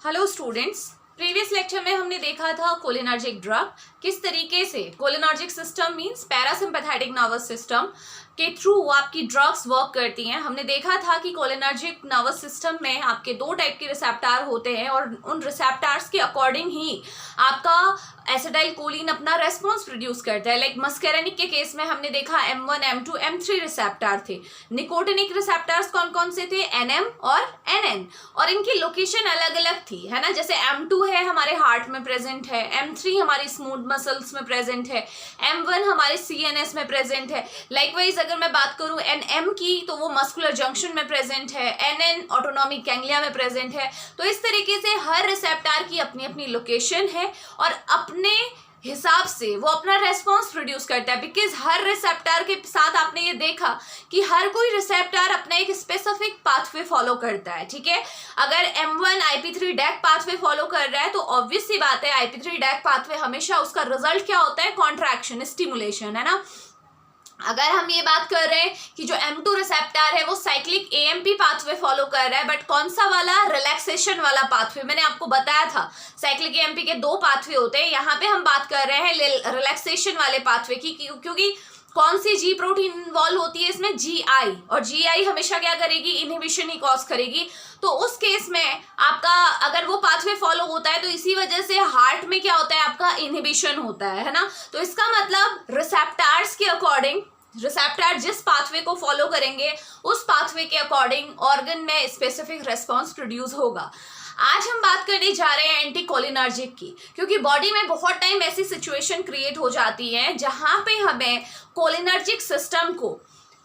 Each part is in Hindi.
हेलो स्टूडेंट्स, प्रीवियस लेक्चर में हमने देखा था कोलिनर्जिक ड्रग किस तरीके से cholinergic system means parasympathetic nervous system के थ्रू वो आपकी ड्रग्स वर्क करती हैं। हमने देखा था कि कोलिनर्जिक नर्वस सिस्टम में आपके दो टाइप के रिसेप्टार होते हैं और उन रिसेप्टार्स के अकॉर्डिंग ही आपका एसिटाइल कोलिन अपना रेस्पॉन्स प्रोड्यूस करता है। लाइक मस्कैरेनिक के केस में हमने देखा M1, M2, M3 रिसेप्टार थे। निकोटिनिक रिसेप्टार्स कौन कौन से थे? NM और NN, और इनकी लोकेशन अलग अलग थी, है ना। जैसे M2 है हमारे हार्ट में प्रेजेंट है, M3 हमारी स्मूथ मसल्स में प्रेजेंट है, M1 हमारे CNS में प्रेजेंट है। लाइकवाइज अगर मैं बात करूं NM की तो वो मस्कुलर जंक्शन में प्रेजेंट है, NN ऑटोनॉमिक गैंग्लिया में प्रेजेंट है। तो इस तरीके से हर रिसेप्टार की अपनी अपनी लोकेशन है और अपने हिसाब से वो अपना रेस्पॉन्स प्रोड्यूस करता है। बिकॉज हर रिसेप्टार के साथ आपने ये देखा कि हर कोई रिसेप्टार अपना एक स्पेसिफिक पाथवे फॉलो करता है, ठीक है। अगर M1 IP3 deck pathway follow कर रहा है तो ऑब्वियस सी बात है IP3 डैक पाथवे हमेशा उसका रिजल्ट क्या होता है? कॉन्ट्रैक्शन, स्टिमुलेशन, है ना। अगर हम ये बात कर रहे हैं कि जो M2 रिसेप्टर है वो साइक्लिक AMP पाथवे फॉलो कर रहा है, बट कौन सा वाला? रिलैक्सेशन वाला पाथवे। मैंने आपको बताया था साइक्लिक AMP के दो पाथवे होते हैं, यहाँ पे हम बात कर रहे हैं रिलैक्सेशन वाले पाथवे की, क्योंकि कौन सी जी प्रोटीन इन्वॉल्व होती है इसमें? GI, और GI हमेशा क्या करेगी? इनहिबिशन ही कॉज करेगी। तो उस केस में आपका अगर वो पाथवे फॉलो होता है तो इसी वजह से हार्ट में क्या होता है? आपका इनहिबिशन होता है ना। तो इसका मतलब रिसेप्टार्स के अकॉर्डिंग रिसेप्टर जिस पाथवे को फॉलो करेंगे उस पाथवे के अकॉर्डिंग ऑर्गन में स्पेसिफिक रेस्पॉन्स प्रोड्यूस होगा। आज हम बात करने जा रहे हैं एंटीकोलिनर्जिक की, क्योंकि बॉडी में बहुत टाइम ऐसी सिचुएशन क्रिएट हो जाती है जहां पे हमें कोलिनर्जिक सिस्टम को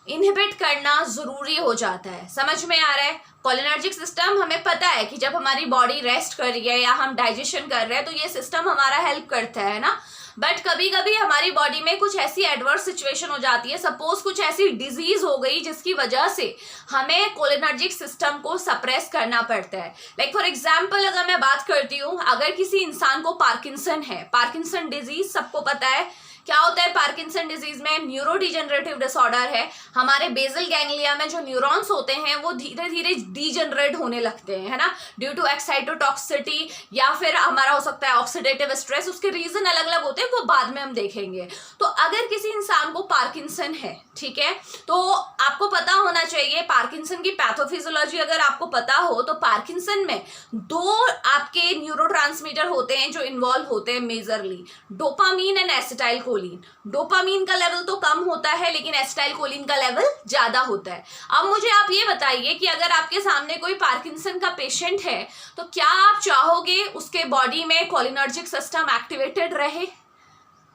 इनहिबिट करना जरूरी हो जाता है। समझ में आ रहा है? कोलिनर्जिक सिस्टम हमें पता है कि जब हमारी बॉडी रेस्ट कर रही है या हम डाइजेशन कर रहे हैं तो ये सिस्टम हमारा हेल्प करता है ना। बट कभी कभी हमारी बॉडी में कुछ ऐसी एडवर्स सिचुएशन हो जाती है, सपोज कुछ ऐसी डिजीज हो गई जिसकी वजह से हमें कोलिनर्जिक सिस्टम को सप्रेस करना पड़ता है। लाइक फॉर एग्जांपल अगर मैं बात करती हूँ, अगर किसी इंसान को पार्किंसन है, पार्किंसन डिजीज सबको पता है क्या होता है। पार्किंसन डिजीज में न्यूरो डिजेनरेटिव डिसऑर्डर है, हमारे बेसल गैंग्लिया में जो न्यूरॉन्स होते हैं वो धीरे धीरे डीजनरेट होने लगते हैं, है ना, ड्यू टू एक्साइटोटॉक्सिटी या फिर हमारा हो सकता है ऑक्सीडेटिव स्ट्रेस। उसके रीजन अलग अलग होते हैं, वो बाद में हम देखेंगे। तो अगर किसी इंसान को पार्किंसन है, ठीक है, तो आपको पता होना चाहिए पार्किंसन की पैथोफिजियोलॉजी अगर आपको पता हो तो पार्किंसन में दो आपके न्यूरोट्रांसमीटर होते हैं जो इन्वॉल्व होते हैं majorly, dopamine and acetyl choline. Dopamine का लेवल तो कम होता है लेकिन एसिटाइल कोलिन का लेवल ज्यादा होता है। अब मुझे आप ये बताइए कि अगर आपके सामने कोई पार्किंसन का पेशेंट है तो क्या आप चाहोगे उसके बॉडी में कोलिनर्जिक सिस्टम एक्टिवेटेड रहे?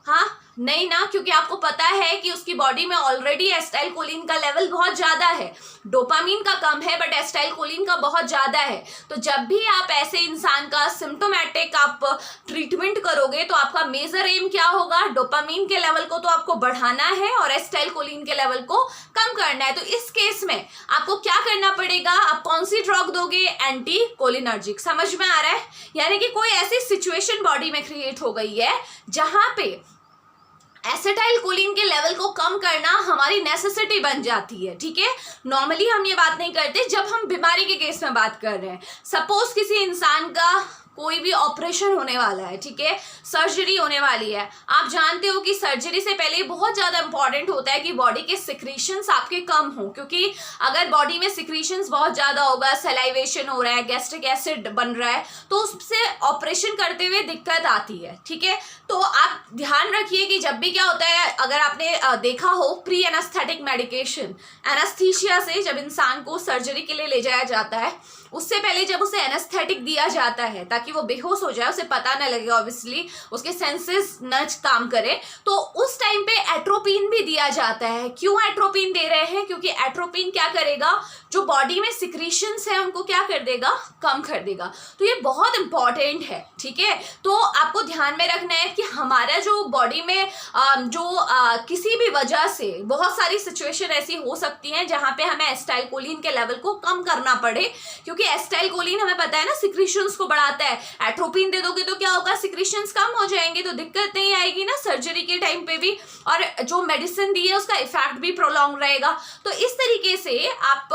हाँ, नहीं ना, क्योंकि आपको पता है कि उसकी बॉडी में ऑलरेडी एसिटाइल कोलिन का लेवल बहुत ज्यादा है। डोपामीन का कम है बट एसिटाइल कोलिन का बहुत ज्यादा है। तो जब भी आप ऐसे इंसान का सिम्टोमेटिक आप ट्रीटमेंट करोगे तो आपका मेजर एम क्या होगा? डोपामीन के लेवल को तो आपको बढ़ाना है और एसिटाइल कोलिन के लेवल को कम करना है। तो इस केस में आपको क्या करना पड़ेगा? आप कौन सी ड्रग दोगे? Anti cholinergic. समझ में आ रहा है? यानी कि कोई ऐसी सिचुएशन बॉडी में क्रिएट हो गई है जहां पे एसिटाइल कोलिन के लेवल को कम करना हमारी नेसेसिटी बन जाती है, ठीक है। नॉर्मली हम ये बात नहीं करते जब हम बीमारी के केस में बात कर रहे हैं। सपोज किसी इंसान का कोई भी ऑपरेशन होने वाला है, ठीक है, सर्जरी होने वाली है। आप जानते हो कि सर्जरी से पहले बहुत ज़्यादा इंपॉर्टेंट होता है कि बॉडी के सिक्रीशंस आपके कम हो, क्योंकि अगर बॉडी में सिक्रीशंस बहुत ज़्यादा होगा, सलाइवेशन हो रहा है, गैस्ट्रिक एसिड बन रहा है, तो उससे ऑपरेशन करते हुए दिक्कत आती है, ठीक है। तो आप ध्यान रखिए कि जब भी क्या होता है, अगर आपने देखा हो प्री एनास्थेटिक मेडिकेशन, एनास्थीसिया से जब इंसान को सर्जरी के लिए ले जाया जाता है उससे पहले जब उसे एनास्थेटिक दिया जाता है ताकि वो बेहोश हो जाए, उसे पता न लगे, ऑब्वियसली उसके सेंसेस न काम करे, तो उस टाइम पे एट्रोपिन भी दिया जाता है। क्यों एट्रोपिन दे रहे हैं? क्योंकि एट्रोपिन क्या करेगा? जो बॉडी में सिक्रीशंस है उनको क्या कर देगा? कम कर देगा। तो ये बहुत इंपॉर्टेंट है, ठीक है। तो आपको ध्यान में रखना है कि हमारा जो बॉडी में किसी भी वजह से बहुत सारी सिचुएशन ऐसी हो सकती हैं जहां पे हमें एसिटाइल कोलिन के लेवल को कम करना पड़े, क्योंकि एसिटाइल कोलिन हमें पता है ना सिक्रीशंस को बढ़ाता है। एट्रोपिन दे दोगे तो क्या होगा? सिक्रीशंस कम हो जाएंगे, तो दिक्कत नहीं आएगी ना सर्जरी के टाइम पे भी, और जो मेडिसिन दी है उसका इफेक्ट भी प्रोलॉन्ग रहेगा। तो इस तरीके से आप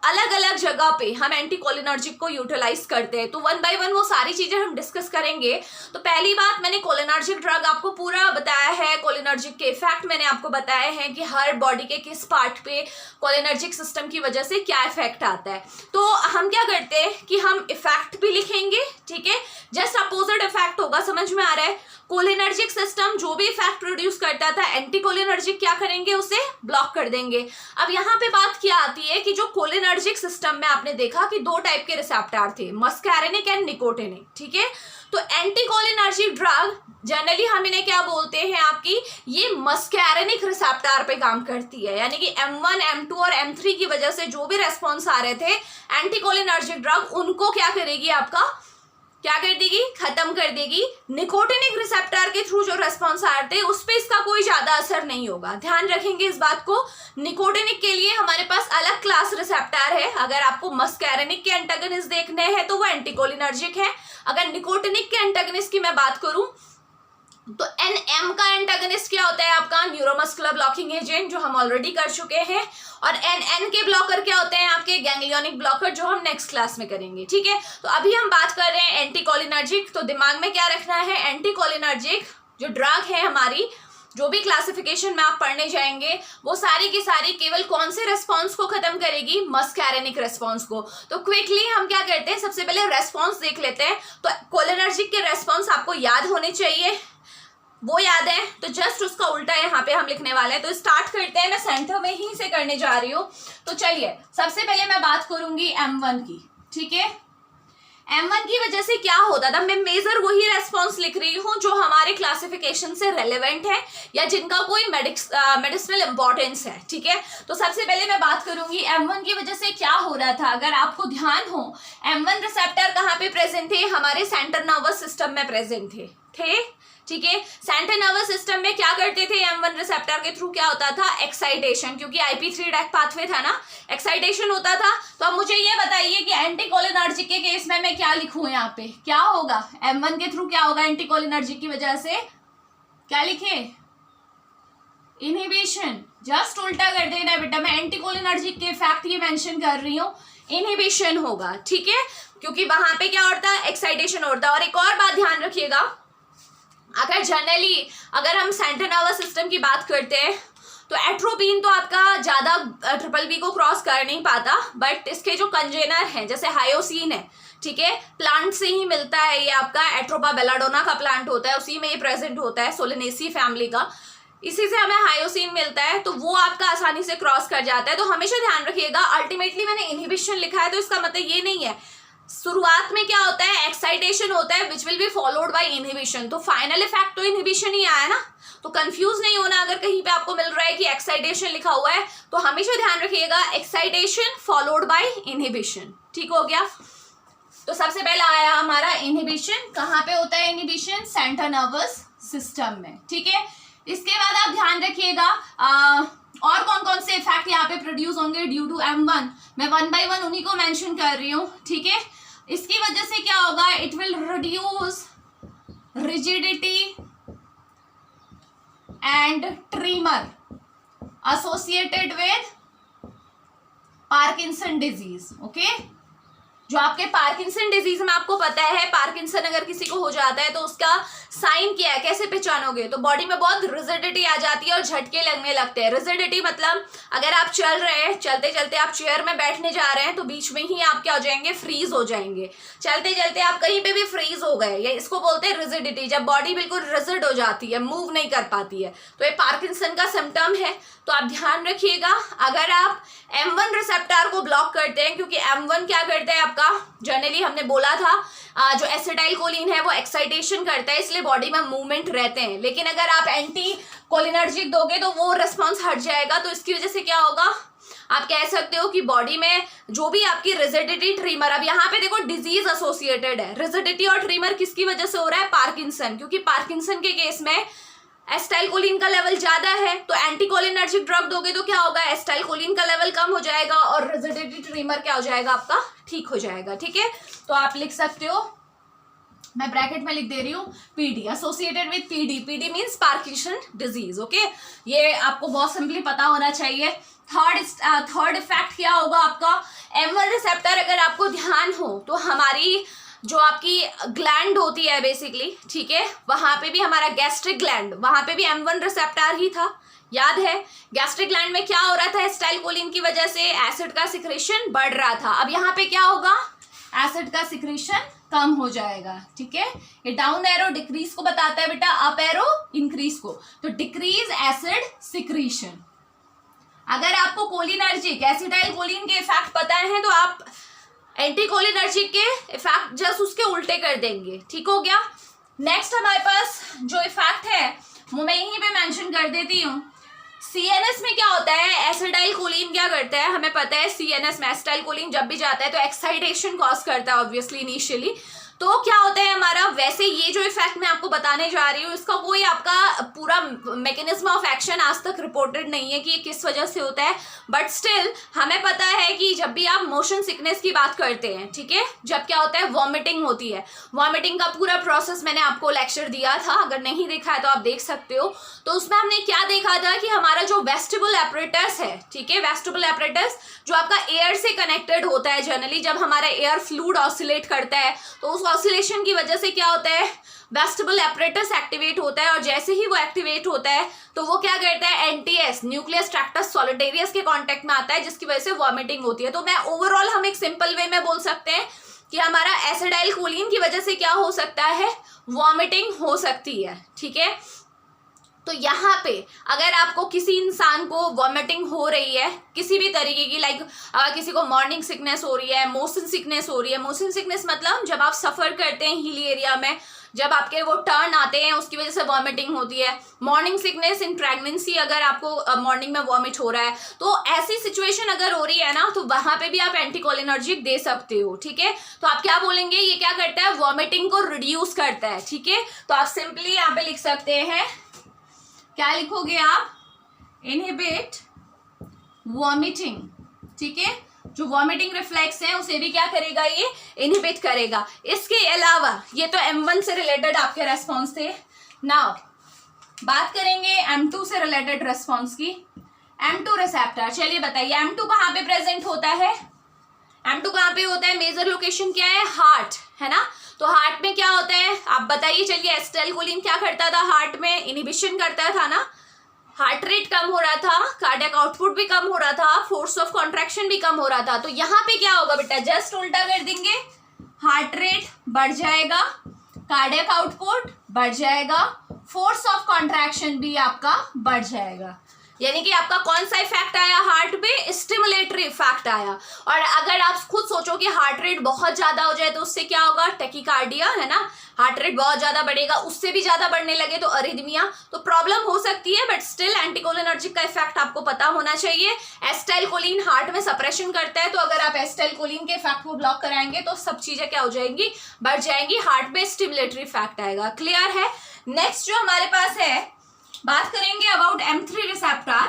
अलग अलग जगह पे हमें हम एंटीकोलिनर्जिक को यूटिलाइज करते हैं। तो वन बाय वन वो सारी चीजें हम डिस्कस करेंगे। तो पहली बात, मैंने कोलिनर्जिक ड्रग आपको पूरा बताया है, कोलिनर्जिक के इफेक्ट मैंने आपको बताया है कि हर बॉडी के किस पार्ट पे कोलिनर्जिक सिस्टम की वजह से क्या इफेक्ट आता है। तो हम क्या करते हैं कि हम इफेक्ट भी लिखेंगे, ठीक है, जस्ट अपोजिट इफेक्ट होगा, समझ में आ रहा है। कोलिनर्जिक सिस्टम जो भी इफेक्ट प्रोड्यूस करता था, एंटीकोलिनर्जिक क्या करेंगे, उसे ब्लॉक कर देंगे। अब यहाँ पे बात क्या आती है कि जो कोलिनर्जिक सिस्टम में आपने देखा कि दो टाइप के रिसेप्टर थे, मस्कैरिनिक एंड निकोटिनिक, ठीक है। तो एंटीकोलिनर्जिक ड्रग जनरली हम इन्हें क्या बोलते हैं, आपकी ये मस्कैरिनिक रिसेप्टर पे काम करती है, यानी कि M1, M2 और M3 की वजह से जो भी रेस्पॉन्स आ रहे थे एंटीकोलिनर्जिक ड्रग, उनको क्या करेगी, आपका क्या कर देगी, खत्म कर देगी। निकोटिनिक रिसेप्टर के थ्रू जो रेस्पॉन्स आ रहे थे उस पर इसका कोई ज्यादा असर नहीं होगा, ध्यान रखेंगे इस बात को। निकोटिनिक के लिए हमारे पास अलग क्लास रिसेप्टर है। अगर आपको मस्कैरिनिक के एंटागनिस्ट देखने हैं तो वो एंटीकोलिनर्जिक है। अगर निकोटिनिक के एंटागनिस्ट की मैं बात करूं तो NM का एंटागनिस्ट क्या होता है, आपका न्यूरोमस्कुलर ब्लॉकिंग एजेंट, जो हम ऑलरेडी कर चुके हैं। और NN के ब्लॉकर क्या होते हैं, आपके गैंग्लियोनिक ब्लॉकर, जो हम नेक्स्ट क्लास में करेंगे, ठीक है। तो अभी हम बात कर रहे हैं एंटीकोलिनर्जिक। तो दिमाग में क्या रखना है, एंटीकोलिनर्जिक जो ड्रग है हमारी, जो भी क्लासिफिकेशन में आप पढ़ने जाएंगे, वो सारी की सारी केवल कौन से रेस्पॉन्स को खत्म करेगी, मस्कैरिनिक रेस्पॉन्स को। तो क्विकली हम क्या करते हैं, सबसे पहले रेस्पॉन्स देख लेते हैं। तो कोलिनर्जिक के रेस्पॉन्स आपको याद होने चाहिए, वो याद है तो जस्ट उसका उल्टा यहाँ पे हम लिखने वाले हैं। तो स्टार्ट करते हैं, मैं सेंटर में ही से करने जा रही हूँ। तो चलिए, सबसे पहले मैं बात करूंगी M1 की, ठीक है। M1 की वजह से क्या होता था, मैं मेजर वही रेस्पॉन्स लिख रही हूँ जो हमारे क्लासिफिकेशन से रेलेवेंट है या जिनका कोई मेडिसिनल इंपॉर्टेंस है, ठीक है। तो सबसे पहले मैं बात करूंगी M1 की वजह से क्या हो रहा था। अगर आपको ध्यान हो, M1 रिसेप्टर कहाँ पे प्रेजेंट थे, हमारे सेंट्रल नर्वस सिस्टम में प्रेजेंट थे, ठीक है। सेंट्रल नर्वस सिस्टम में क्या करते थे, M1 रिसेप्टर के थ्रू क्या होता था, एक्साइटेशन, क्योंकि IP3 डैक पाथवे था ना, एक्साइटेशन होता था। तो अब मुझे ये बताइए कि एंटीकोलिनर्जिक के केस में मैं क्या लिखूं, यहाँ पे क्या होगा, M1 के थ्रू क्या होगा, एंटीकोलिनर्जिक की वजह से क्या लिखे, इनहिबिशन। जस्ट उल्टा कर देना बेटा, मैं एंटीकोलिनर्जिक के इफेक्ट ये मेंशन कर रही हूँ, इनहिबिशन होगा, ठीक है, क्योंकि वहां पे क्या होता है, एक्साइटेशन होता है। और एक और बात ध्यान रखिएगा, अगर जनरली अगर हम सेंट्रल नर्वस सिस्टम की बात करते हैं तो एट्रोपिन तो आपका ज्यादा BBB को क्रॉस कर नहीं पाता, बट इसके जो कंजेनर हैं, जैसे हायोसिन है, ठीक है, प्लांट से ही मिलता है, ये आपका एट्रोपा बेलाडोना का प्लांट होता है, उसी में ये प्रेजेंट होता है, सोलेनेसी फैमिली का, इसी से हमें हायोसिन मिलता है। तो वो आपका आसानी से क्रॉस कर जाता है। तो हमेशा ध्यान रखिएगा, अल्टीमेटली मैंने इनहिबिशन लिखा है तो इसका मतलब ये नहीं है, शुरुआत में क्या होता है, एक्साइटेशन होता है which will be followed by inhibition. तो फाइनल इफेक्ट तो इनहिबिशन ही आया ना। तो कंफ्यूज नहीं होना, अगर कहीं पे आपको मिल रहा है कि एक्साइटेशन लिखा हुआ है तो हमेशा ध्यान रखिएगा एक्साइटेशन फॉलोड बाय इनहिबिशन, ठीक हो गया। तो सबसे पहला आया हमारा इनहिबिशन, कहाँ पे होता है इनहिबिशन, सेंट्रल नर्वस सिस्टम में, ठीक है। इसके बाद आप ध्यान रखिएगा और कौन कौन से इफेक्ट यहाँ पे प्रोड्यूस होंगे ड्यू टू M1, मैं वन बाय वन उन्हीं को मेंशन कर रही हूँ, ठीक है। इसकी वजह से क्या होगा, it will reduce rigidity and trimmer associated with Parkinson disease, okay. जो आपके पार्किंसन डिजीज में आपको पता है, पार्किंसन अगर किसी को हो जाता है तो उसका साइन क्या है, कैसे पहचानोगे, तो बॉडी में बहुत रिजिडिटी आ जाती है और झटके लगने लगते हैं। रिजिडिटी मतलब अगर आप चल रहे हैं, चलते चलते आप चेयर में बैठने जा रहे हैं तो बीच में ही आप क्या हो जाएंगे, फ्रीज हो जाएंगे। चलते चलते आप कहीं पे भी फ्रीज हो गए, ये इसको बोलते हैं रिजिडिटी, जब बॉडी बिल्कुल रिजिड हो जाती है, मूव नहीं कर पाती है, तो ये पार्किंसन का सिम्टम है। तो आप ध्यान रखिएगा, अगर आप M1 रिसेप्टर को ब्लॉक करते हैं, क्योंकि M1 क्या करता है आपका, जनरली हमने बोला था जो एसिटाइल कोलिन है वो एक्साइटेशन करता है, इसलिए बॉडी में मूवमेंट रहते हैं। लेकिन अगर आप एंटी कोलिनर्जिक दोगे तो वो रिस्पॉन्स हट जाएगा। तो इसकी वजह से क्या होगा, आप कह सकते हो कि बॉडी में जो भी आपकी रिजिडिटी, ट्रीमर, अब यहाँ पे देखो डिजीज एसोसिएटेड है, रिजिडिटी और ट्रीमर किसकी वजह से हो रहा है, पार्किंसन, क्योंकि पार्किंसन के केस में एसिटाइलकोलिन का लेवल ज्यादा है। तो एंटीकोलिनर्जिक ड्रग दोगे तो क्या होगा, एसिटाइलकोलिन का लेवल कम हो जाएगा और रिजिडिटी ट्रीमर क्या हो जाएगा, आपका ठीक हो जाएगा, ठीक है। तो आप लिख सकते हो मैं ब्रैकेट में लिख दे रही हूँ PD, associated with PD. PD means Parkinson disease. Okay, ये आपको बहुत सिंपली पता होना चाहिए। थर्ड इफेक्ट क्या होगा आपका, M1 रिसेप्टर अगर आपको ध्यान हो तो हमारी जो आपकी ग्लैंड होती है बेसिकली, ठीक है, वहां पे भी हमारा गैस्ट्रिक ग्लैंड, वहां पे भी M1 रिसेप्टर ही था, याद है। गैस्ट्रिक ग्लैंड में क्या हो रहा था, एसिटाइलकोलिन की वजह से एसिड का सिक्रेशन बढ़ रहा था। अब यहाँ पे क्या होगा, एसिड का सिक्रेशन कम हो जाएगा, ठीक है। ये डाउन एरो डिक्रीज को बताता है बेटा, अप एरो इंक्रीज को, तो डिक्रीज एसिड सिक्रीशन। अगर आपको कोलिनर्जिक एसिटाइलकोलिन के इफेक्ट पता है तो आप एंटीकोलिनर्जिक के इफेक्ट जस्ट उसके उल्टे कर देंगे, ठीक हो गया। नेक्स्ट हमारे पास जो इफेक्ट है वो मैं यहीं पे मेंशन कर देती हूँ। सीएनएस में क्या होता है, एसिटाइलकोलिन क्या करता है, हमें पता है सीएनएस में एसिटाइलकोलिन जब भी जाता है तो एक्साइटेशन कॉज करता है ऑब्वियसली इनिशियली। तो क्या होता है हमारा, वैसे ये जो इफेक्ट मैं आपको बताने जा रही हूँ इसका कोई आपका पूरा मैकेनिज्म ऑफ एक्शन आज तक रिपोर्टेड नहीं है कि ये किस वजह से होता है, बट स्टिल हमें पता है कि जब भी आप मोशन सिकनेस की बात करते हैं, ठीक है, जब क्या होता है वॉमिटिंग होती है। वॉमिटिंग का पूरा प्रोसेस मैंने आपको लेक्चर दिया था, अगर नहीं देखा है तो आप देख सकते हो। तो उसमें हमने क्या देखा था कि हमारा जो वेस्टिबुल एपरेटस है, ठीक है, वेस्टिबुल एपरेटस जो आपका एयर से कनेक्टेड होता है जनरली, जब हमारा एयर फ्लूइड ऑसिलेट करता है तो उस ऑसिलेशन की वजह से क्या होता है, वेस्टिबुल एपरेटस एक्टिवेट होता है, और जैसे ही वो एक्टिवेट होता है तो वो क्या करता है, एनटीएस न्यूक्लियस ट्रैक्टस सॉलिटेरियस के कांटेक्ट में आता है, जिसकी वजह से वॉमिटिंग होती है। तो मैं ओवरऑल हम एक सिंपल वे में बोल सकते हैं कि हमारा एसिटाइलकोलिन की वजह से क्या हो सकता है, वॉमिटिंग हो सकती है, ठीक है। तो यहाँ पे अगर आपको किसी इंसान को वॉमिटिंग हो रही है किसी भी तरीके की, लाइक अगर किसी को मॉर्निंग सिकनेस हो रही है, मोशन सिकनेस हो रही है, मोशन सिकनेस मतलब जब आप सफ़र करते हैं हिली एरिया में, जब आपके वो टर्न आते हैं उसकी वजह से वॉमिटिंग होती है। मॉर्निंग सिकनेस इन प्रेगनेंसी, अगर आपको मॉर्निंग में वॉमिट हो रहा है तो ऐसी सिचुएशन अगर हो रही है ना, तो वहाँ पे भी आप एंटीकोलिनर्जिक दे सकते हो, ठीक है। तो आप क्या बोलेंगे, ये क्या करता है, वॉमिटिंग को रिड्यूस करता है, ठीक है। तो आप सिंपली यहाँ पे लिख सकते हैं, क्या लिखोगे आप, इनहिबिट वॉमिटिंग, ठीक है। जो वॉमिटिंग रिफ्लेक्स है उसे भी क्या करेगा, ये इनहिबिट करेगा। इसके अलावा ये तो M1 से रिलेटेड आपके रेस्पॉन्स थे। नाउ बात करेंगे M2 से रिलेटेड रेस्पॉन्स की। M2 रिसेप्टर, चलिए बताइए M2 कहाँ पे प्रेजेंट होता है, M2 कहाँ पे होता है, मेजर लोकेशन क्या है, हार्ट, है ना। तो हार्ट में क्या होता है आप बताइए, चलिए एसिटाइलकोलिन क्या करता था, हार्ट में इनहिबिशन करता था ना, हार्ट रेट कम हो रहा था, कार्डियक आउटपुट भी कम हो रहा था, फोर्स ऑफ कॉन्ट्रैक्शन भी कम हो रहा था। तो यहाँ पे क्या होगा बेटा, जस्ट उल्टा कर देंगे, हार्ट रेट बढ़ जाएगा, कार्डियक आउटपुट बढ़ जाएगा, फोर्स ऑफ कॉन्ट्रैक्शन भी आपका बढ़ जाएगा। यानी कि आपका कौन सा इफेक्ट आया हार्ट पे, स्टिमुलेटरी इफेक्ट आया। और अगर आप खुद सोचो कि हार्ट रेट बहुत ज्यादा हो जाए तो उससे क्या होगा, टैकीकार्डिया, है ना, हार्ट रेट बहुत ज्यादा बढ़ेगा, उससे भी ज्यादा बढ़ने लगे तो अरिथमिया, तो प्रॉब्लम हो सकती है। बट स्टिल एंटीकोलिनर्जिक का इफेक्ट आपको पता होना चाहिए। एसिटाइलकोलिन हार्ट में सप्रेशन करता है, तो अगर आप एसिटाइलकोलिन के इफेक्ट को ब्लॉक कराएंगे तो सब चीजें क्या हो जाएंगी, बढ़ जाएंगी, हार्ट में स्टिमुलेटरी इफेक्ट आएगा। क्लियर है। नेक्स्ट जो हमारे पास है, बात करेंगे about M3 receptor.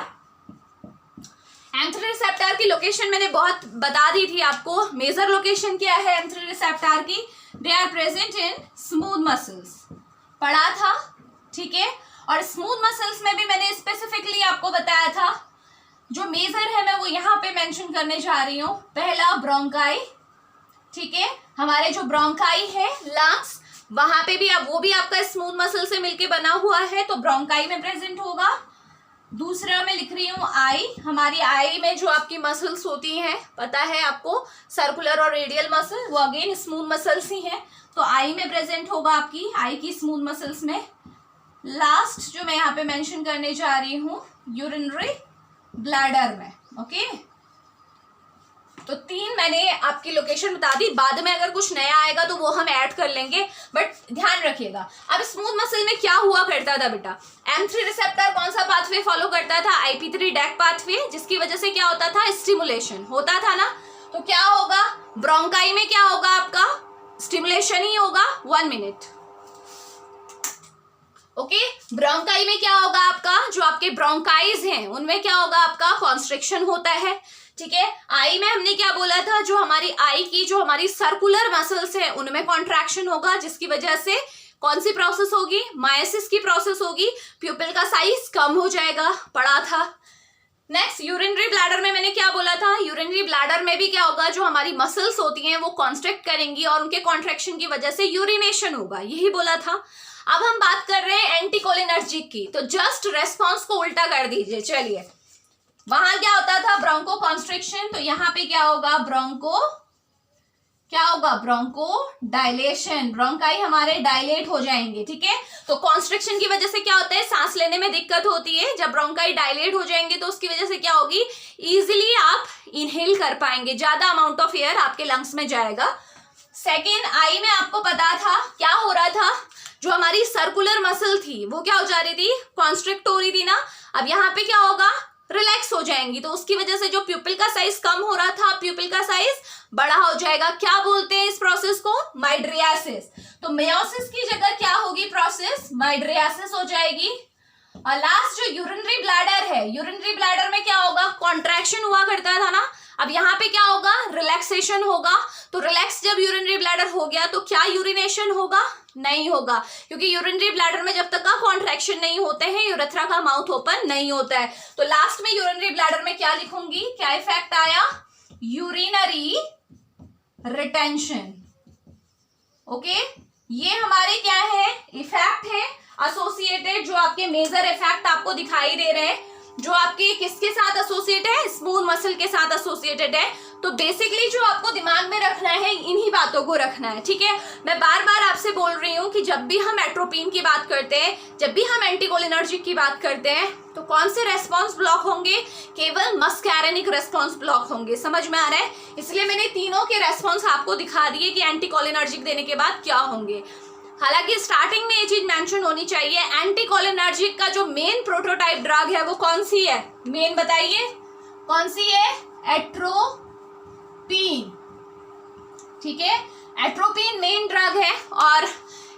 M3 receptor की लोकेशन मैंने बहुत बता दी थी आपको। मेजर लोकेशन क्या है M3 रिसेप्टर की, they are present in smooth muscles, पढ़ा था, ठीक है। और स्मूथ मसल्स में भी मैंने स्पेसिफिकली आपको बताया था। जो मेजर है मैं वो यहाँ पे मेंशन करने जा रही हूँ। पहला ब्रोंकाई, ठीक है, हमारे जो ब्रोंकाई है लंग्स, वहां पे भी अब वो भी आपका स्मूथ मसल से मिलके बना हुआ है, तो ब्रोंकाई में प्रेजेंट होगा। दूसरा मैं लिख रही हूँ आई, हमारी आई में जो आपकी मसल्स होती हैं पता है आपको, सर्कुलर और रेडियल मसल, वो अगेन स्मूथ मसल्स ही हैं, तो आई में प्रेजेंट होगा आपकी, आई की स्मूथ मसल्स में। लास्ट जो मैं यहाँ पे मेंशन करने जा रही हूँ, यूरिनरी ब्लैडर में, ओके। तो 3 मैंने आपकी लोकेशन बता दी, बाद में अगर कुछ नया आएगा तो वो हम ऐड कर लेंगे, बट ध्यान रखिएगा। अब स्मूथ मसल में क्या हुआ करता था बेटा, M3 रिसेप्टर कौन सा पाथवे फॉलो करता था, IP3 डैक पाथवे, जिसकी वजह से क्या होता था, स्टिमुलेशन होता था ना। तो क्या होगा, ब्रोंकाई में क्या होगा आपका, स्टिमुलेशन ही होगा। 1 मिनट, ओके। ब्रोंकाई में क्या होगा आपका, जो आपके ब्रोंकाइज हैं उनमें क्या होगा आपका, कॉन्स्ट्रिक्शन होता है। ठीक है। आई में हमने क्या बोला था, जो हमारी आई की जो हमारी सर्कुलर मसल्स है उनमें कॉन्ट्रैक्शन होगा, जिसकी वजह से कौन सी प्रोसेस होगी, मायोसिस की प्रोसेस होगी, प्यूपिल का साइज कम हो जाएगा, पढ़ा था। नेक्स्ट यूरिनरी ब्लैडर में मैंने क्या बोला था, यूरिनरी ब्लैडर में भी क्या होगा, जो हमारी मसल्स होती हैं वो कॉन्स्ट्रिक्ट करेंगी और उनके कॉन्ट्रैक्शन की वजह से यूरिनेशन होगा, यही बोला था। अब हम बात कर रहे हैं एंटीकोलिनर्जिक की, तो जस्ट रेस्पॉन्स को उल्टा कर दीजिए। चलिए, वहां क्या होता था, ब्रोंको कॉन्स्ट्रिक्शन, तो यहाँ पे क्या होगा, ब्रोंको डायलेशन, ब्रोंकाई हमारे डायलेट हो जाएंगे। ठीक है, तो कॉन्स्ट्रिक्शन की वजह से क्या होता है, सांस लेने में दिक्कत होती है। जब ब्रोंकाई डायलेट हो जाएंगे तो उसकी वजह से क्या होगी, इजीली आप इनहेल कर पाएंगे, ज्यादा अमाउंट ऑफ एयर आपके लंग्स में जाएगा। सेकेंड, आई में आपको पता था क्या हो रहा था, जो हमारी सर्कुलर मसल थी वो क्या हो जा रही थी, कॉन्स्ट्रिक्ट हो रही थी ना। अब यहाँ पे क्या होगा, रिलैक्स हो जाएंगी, तो उसकी वजह से जो प्यूपिल का साइज कम हो रहा था, प्यूपिल का साइज बड़ा हो जाएगा। क्या बोलते हैं इस प्रोसेस को, माइड्रियासिस। तो मेयोसिस की जगह क्या होगी प्रोसेस, माइड्रियासिस हो जाएगी। और लास्ट जो यूरिनरी ब्लैडर है, यूरिनरी ब्लैडर में क्या होगा, कॉन्ट्रैक्शन हुआ करता था ना, अब यहाँ पे क्या होगा, रिलैक्सेशन होगा। तो रिलैक्स जब यूरिनरी ब्लैडर हो गया तो क्या यूरिनेशन होगा, नहीं होगा, क्योंकि यूरिनरी ब्लैडर में जब तक का कॉन्ट्रैक्शन नहीं होते हैं यूरेथ्रा का माउथ ओपन नहीं होता है। तो लास्ट में यूरिनरी ब्लैडर में क्या लिखूंगी, क्या इफेक्ट आया, यूरिनरी रिटेंशन। ओके, ये हमारे क्या है, इफेक्ट है एसोसिएटेड, जो आपके मेजर इफेक्ट आपको दिखाई दे रहे हैं, जो आपके किसके साथ एसोसिएटेड है, स्मूथ मसल के साथ एसोसिएटेड है। तो बेसिकली जो आपको दिमाग में रखना है, इन्हीं बातों को रखना है। ठीक है, मैं बार बार आपसे बोल रही हूं कि जब भी हम एट्रोपिन की बात करते हैं, जब भी हम एंटीकोलिनर्जिक की बात करते हैं, तो कौन से रेस्पॉन्स ब्लॉक होंगे, केवल मस्कैरेनिक रेस्पॉन्स ब्लॉक होंगे। समझ में आ रहा है, इसलिए मैंने तीनों के रेस्पॉन्स आपको दिखा दिए कि एंटीकोलिनर्जिक देने के बाद क्या होंगे। हालांकि स्टार्टिंग में ये चीज मेंशन होनी चाहिए, एंटीकोलिनर्जिक का जो मेन प्रोटोटाइप ड्रग है वो कौन सी है, मेन बताइए कौन सी है, एट्रोपिन। ठीक है, एट्रोपिन मेन ड्रग है, और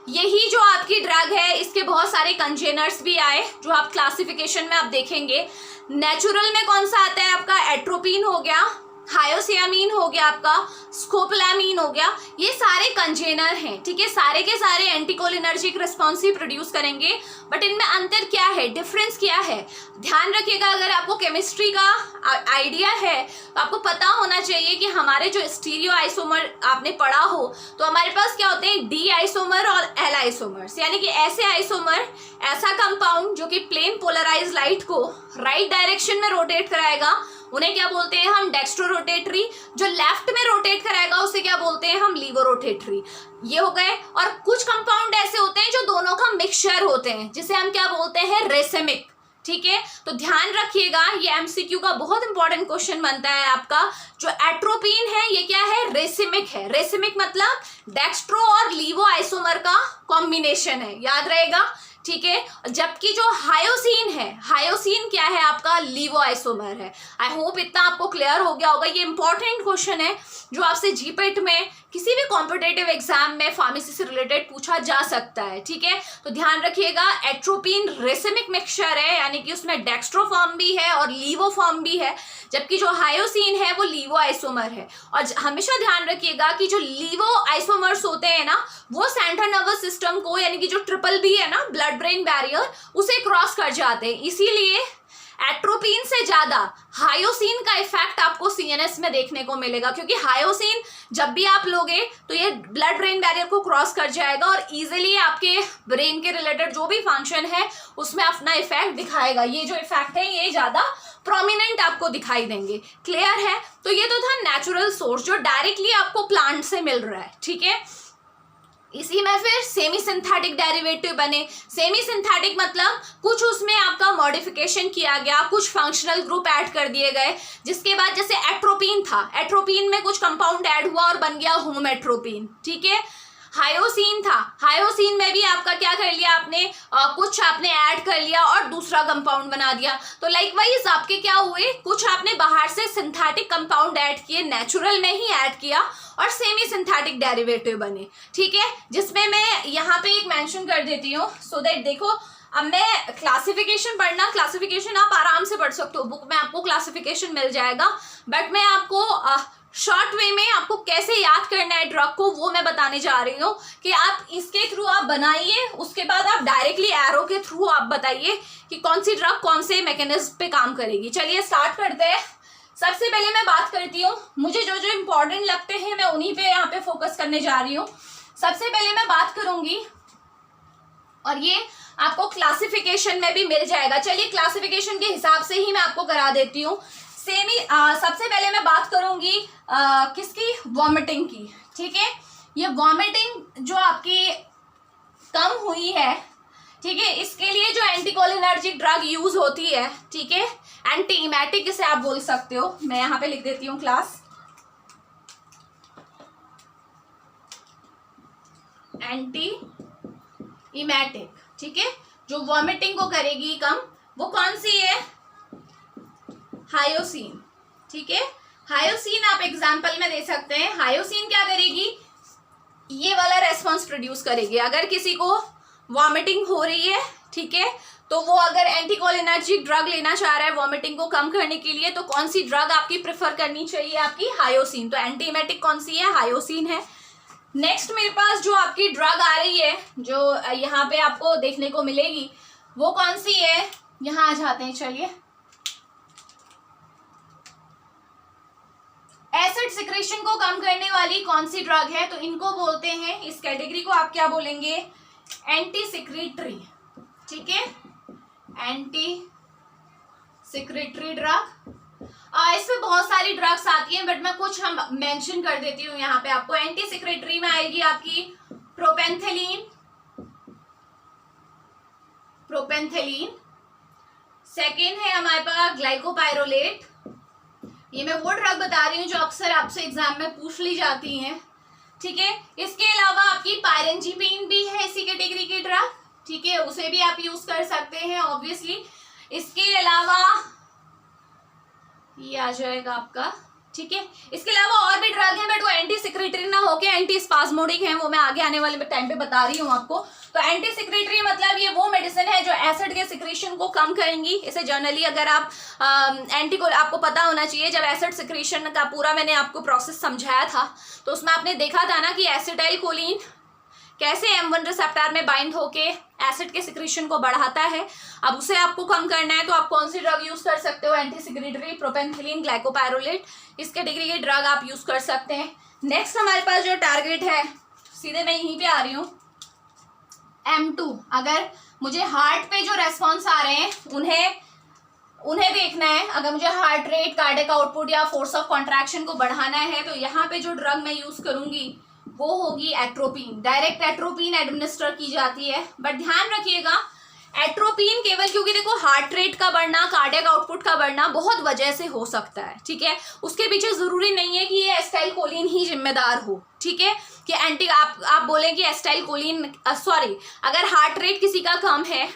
यही जो आपकी ड्रग है इसके बहुत सारे कंजेनर्स भी आए, जो आप क्लासिफिकेशन में आप देखेंगे। नेचुरल में कौन सा आता है आपका, एट्रोपिन हो गया, हायोसियामीन हो गया, आपका स्कोपोलामीन हो गया, ये सारे कंजेनर हैं। ठीक है, सारे के सारे एंटीकोलिनर्जिक रिस्पॉन्स ही प्रोड्यूस करेंगे, बट इनमें अंतर क्या है, डिफरेंस क्या है, ध्यान रखिएगा। अगर आपको केमिस्ट्री का आइडिया है तो आपको पता होना चाहिए कि हमारे जो स्टीरियो आइसोमर आपने पढ़ा हो, तो हमारे पास क्या होते हैं, डी आइसोमर और एल आइसोमर्स, यानी कि ऐसे आइसोमर, ऐसा कंपाउंड जो कि प्लेन पोलराइज लाइट को राइट डायरेक्शन में रोटेट कराएगा, उन्हें क्या बोलते हैं हम, डेक्स्ट्रो रोटेटरी। जो लेफ्ट में रोटेट कराएगा उसे क्या बोलते हैं हम, लीवो रोटेटरी। ये हो गए। और कुछ कंपाउंड ऐसे होते हैं जो दोनों का मिक्सचर होते हैं, जिसे हम क्या बोलते हैं, रेसिमिक। ठीक है, तो ध्यान रखिएगा, ये एमसीक्यू का बहुत इंपॉर्टेंट क्वेश्चन बनता है आपका। जो एट्रोपिन है ये क्या है, रेसिमिक है। रेसिमिक मतलब डेक्स्ट्रो और लीवो आइसोमर का कॉम्बिनेशन है, याद रहेगा। ठीक है, जबकि जो हायोसिन है, हायोसिन क्या है आपका, लीवो आइसोमर है। आई होप इतना आपको क्लियर हो गया होगा। ये इंपॉर्टेंट क्वेश्चन है जो आपसे जीपेट में किसी भी कॉम्पिटेटिव एग्जाम में फार्मेसी से रिलेटेड पूछा जा सकता है। ठीक है, तो ध्यान रखिएगा, एट्रोपिन रेसिमिक मिक्सचर है, यानी कि उसमें डेक्स्ट्रो फॉर्म भी है और लीवो फॉर्म भी है, जबकि जो हायोसिन है वो लीवो आइसोमर है। और हमेशा ध्यान रखिएगा कि जो लीवो आइसोमर्स होते हैं ना, वो सेंट्रल नर्वस सिस्टम को, यानी कि जो ट्रिपल बी है ना, ब्लड ब्रेन बैरियर, उसे क्रॉस कर जाते हैं। इसीलिए एट्रोपिन से ज्यादा हायोसिन का इफेक्ट आपको सीएनएस में देखने को मिलेगा, क्योंकि हायोसिन जब भी आप लोगे तो ये ब्लड ब्रेन बैरियर को क्रॉस कर जाएगा और इजीली आपके ब्रेन के रिलेटेड जो भी फंक्शन है उसमें अपना इफेक्ट दिखाएगा। ये जो इफेक्ट है ये ज्यादा प्रोमिनेंट आपको दिखाई देंगे। क्लियर है, तो ये तो था नेचुरल सोर्स जो डायरेक्टली आपको प्लांट से मिल रहा है। ठीक है, इसी में फिर सेमी सिंथेटिक डेरिवेटिव बने। सेमी सिंथेटिक मतलब कुछ उसमें आपका मॉडिफिकेशन किया गया, कुछ फंक्शनल ग्रुप ऐड कर दिए गए, जिसके बाद जैसे एट्रोपिन था, एट्रोपिन में कुछ कंपाउंड ऐड हुआ और बन गया होमेट्रोपिन। ठीक है, हायोसिन था, हायोसिन में भी आपका क्या कर लिया आपने, कुछ आपने ऐड कर लिया और दूसरा कंपाउंड बना दिया। तो लाइकवाइज आपके क्या हुए, कुछ आपने बाहर से सिंथेटिक कंपाउंड ऐड किए, नेचुरल में ही ऐड किया और सेमी सिंथेटिक डेरिवेटिव बने। ठीक है, जिसमें मैं यहाँ पे एक मेंशन कर देती हूँ सो दैट देखो अब मैं क्लासिफिकेशन पढ़ना, क्लासिफिकेशन आप आराम से पढ़ सकते हो, बुक में आपको क्लासिफिकेशन मिल जाएगा, बट मैं आपको शॉर्ट वे में आपको कैसे याद करना है ड्रग को वो मैं बताने जा रही हूँ कि आप इसके थ्रू आप बनाइए, उसके बाद आप डायरेक्टली एरो के थ्रू आप बताइए कि कौन सी ड्रग कौन से मैकेनिज्म पे काम करेगी। चलिए स्टार्ट करते हैं। सबसे पहले मैं बात करती हूँ, मुझे जो जो इम्पोर्टेंट लगते हैं मैं उन्हीं पे यहाँ पे फोकस करने जा रही हूँ। सबसे पहले मैं बात करूंगी, और ये आपको क्लासिफिकेशन में भी मिल जाएगा। चलिए क्लासिफिकेशन के हिसाब से ही मैं आपको करा देती हूँ। सेम ही सबसे पहले मैं बात करूंगी किसकी, वॉमिटिंग की। ठीक है, ये वॉमिटिंग जो आपकी कम हुई है, ठीक है, इसके लिए जो एंटीकोलिनर्जिक ड्रग यूज होती है, ठीक है, एंटी इमेटिक इसे आप बोल सकते हो। मैं यहाँ पे लिख देती हूँ क्लास, एंटी इमेटिक। ठीक है, जो वॉमिटिंग को करेगी कम, वो कौन सी है, हायोसिन। ठीक है, हायोसिन आप एग्जांपल में दे सकते हैं। हायोसिन क्या करेगी, ये वाला रेस्पॉन्स प्रोड्यूस करेगी। अगर किसी को वॉमिटिंग हो रही है, ठीक है, तो वो अगर एंटीकोलिनर्जिक ड्रग लेना चाह रहा है वॉमिटिंग को कम करने के लिए, तो कौन सी ड्रग आपकी प्रेफर करनी चाहिए, आपकी हायोसिन। तो एंटीइमेटिक कौन सी है, हायोसिन है। नेक्स्ट मेरे पास जो आपकी ड्रग आ रही है, जो यहाँ पे आपको देखने को मिलेगी, वो कौन सी है, यहाँ आ जाते हैं। चलिए, एसिड सिक्रेशन को कम करने वाली कौन सी ड्रग है, तो इनको बोलते हैं, इस कैटेगरी को आप क्या बोलेंगे, एंटी सिक्रेटरी। ठीक है, एंटी सिक्रेटरी ड्रग। इसमें बहुत सारी ड्रग्स आती हैं, बट मैं कुछ हम मेंशन कर देती हूँ यहाँ पे आपको। एंटी सिक्रेटरी में आएगी आपकी प्रोपेंथेलिन, सेकेंड है हमारे पास ग्लाइकोपाइरोलेट। ये मैं वो ड्रग बता रही हूँ जो अक्सर आपसे एग्जाम में पूछ ली जाती हैं। ठीक है, इसके अलावा आपकी पायरेंजीपिन भी है इसी कैटेगरी की ड्रग। ठीक है, उसे भी आप यूज कर सकते हैं ऑब्वियसली। इसके अलावा ये आ जाएगा आपका। ठीक है, इसके अलावा और भी ड्रग है, बट वो एंटी सिक्रेटरी ना होके एंटी स्पाज्मोडिक है, वो मैं आगे आने वाले टाइम पे बता रही हूँ आपको। तो एंटी सिक्रेटरी मतलब ये वो मेडिसिन है जो एसिड के सिक्रेशन को कम करेंगी। इसे जनरली अगर आप आपको पता होना चाहिए, जब एसिड सिक्रेशन का पूरा मैंने आपको प्रोसेस समझाया था, तो उसमें आपने देखा था ना कि एसिटाइल कोलिन कैसे M1 रिसेप्टर में बाइंड होके एसिड के सिक्रेशन को बढ़ाता है। अब उसे आपको कम करना है, तो आप कौन सी ड्रग यूज कर सकते हो, एंटी सिक्रेटरी, प्रोपेंथिलीन, ग्लाइकोपाइरोलेट, इस कैटेगरी के ड्रग आप यूज कर सकते हैं। नेक्स्ट हमारे पास जो टारगेट है, सीधे मैं यहीं पे आ रही हूँ, M2। अगर मुझे हार्ट पे जो रेस्पॉन्स आ रहे हैं उन्हें देखना है, अगर मुझे हार्ट रेट, कार्डियक आउटपुट या फोर्स ऑफ कॉन्ट्रैक्शन को बढ़ाना है, तो यहाँ पे जो ड्रग मैं यूज करूंगी वो होगी एट्रोपिन। डायरेक्ट एट्रोपिन एडमिनिस्टर की जाती है, बट ध्यान रखिएगा एट्रोपिन केवल, क्योंकि देखो हार्ट रेट का बढ़ना, कार्डियक आउटपुट का बढ़ना बहुत वजह से हो सकता है। ठीक है, उसके पीछे जरूरी नहीं है कि ये एसिटाइल कोलिन ही जिम्मेदार हो। ठीक है, कि एंटी आप बोलें कि एसिटाइल कोलिन अगर हार्ट रेट किसी का कम है,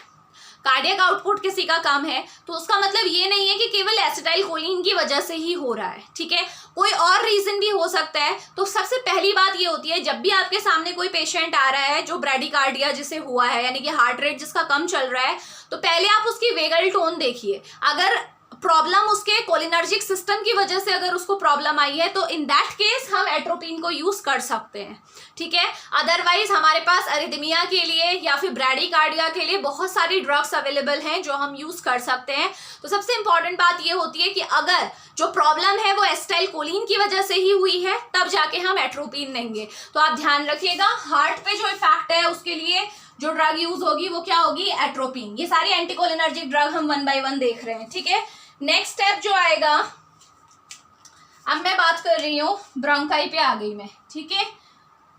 कार्डियक आउटपुट किसी का कम है, तो उसका मतलब ये नहीं है कि केवल एसिटाइल कोलिन की वजह से ही हो रहा है। ठीक है, कोई और रीजन भी हो सकता है। तो सबसे पहली बात ये होती है, जब भी आपके सामने कोई पेशेंट आ रहा है जो ब्रैडीकार्डिया जिसे हुआ है, यानी कि हार्ट रेट जिसका कम चल रहा है, तो पहले आप उसकी वेगल टोन देखिए। अगर प्रॉब्लम उसके कोलिनर्जिक सिस्टम की वजह से अगर उसको प्रॉब्लम आई है, तो इन दैट केस हम एट्रोपिन को यूज कर सकते हैं। ठीक है, अदरवाइज हमारे पास अरिथमिया के लिए या फिर ब्रैडीकार्डिया के लिए बहुत सारी ड्रग्स अवेलेबल हैं जो हम यूज कर सकते हैं। तो सबसे इंपॉर्टेंट बात ये होती है कि अगर जो प्रॉब्लम है वो एसिटाइल कोलिन की वजह से ही हुई है, तब जाके हम एट्रोपिन लेंगे। तो आप ध्यान रखिएगा, हार्ट पे जो इफेक्ट है उसके लिए जो ड्रग यूज होगी वो क्या होगी, एट्रोपिन। ये सारी एंटीकोलिनर्जिक ड्रग हम 1 बाय 1 देख रहे हैं। ठीक है, नेक्स्ट स्टेप जो आएगा, अब मैं बात कर रही हूँ ब्रोंकाई पे आ गई मैं। ठीक है,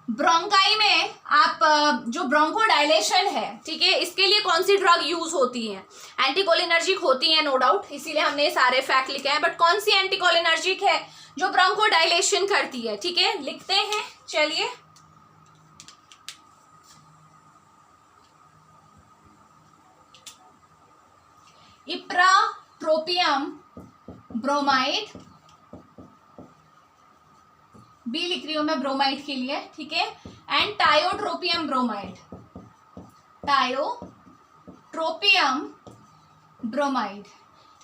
ब्रोंकाई में आप जो ब्रोंकोडायलेशन है, ठीक है, इसके लिए कौन सी ड्रग यूज होती है, एंटीकोलिनर्जिक होती है नो डाउट, इसीलिए हमने ये सारे फैक्ट लिखे हैं। बट कौन सी एंटीकोलिनर्जिक है जो ब्रोंकोडायलेशन करती है? ठीक है, लिखते हैं। चलिए, इप्राट्रोपियम ब्रोमाइड, बी लिख रही हूं मैं ब्रोमाइड के लिए। ठीक है, and tiotropium bromide, tiotropium ट्रोपियम bromide.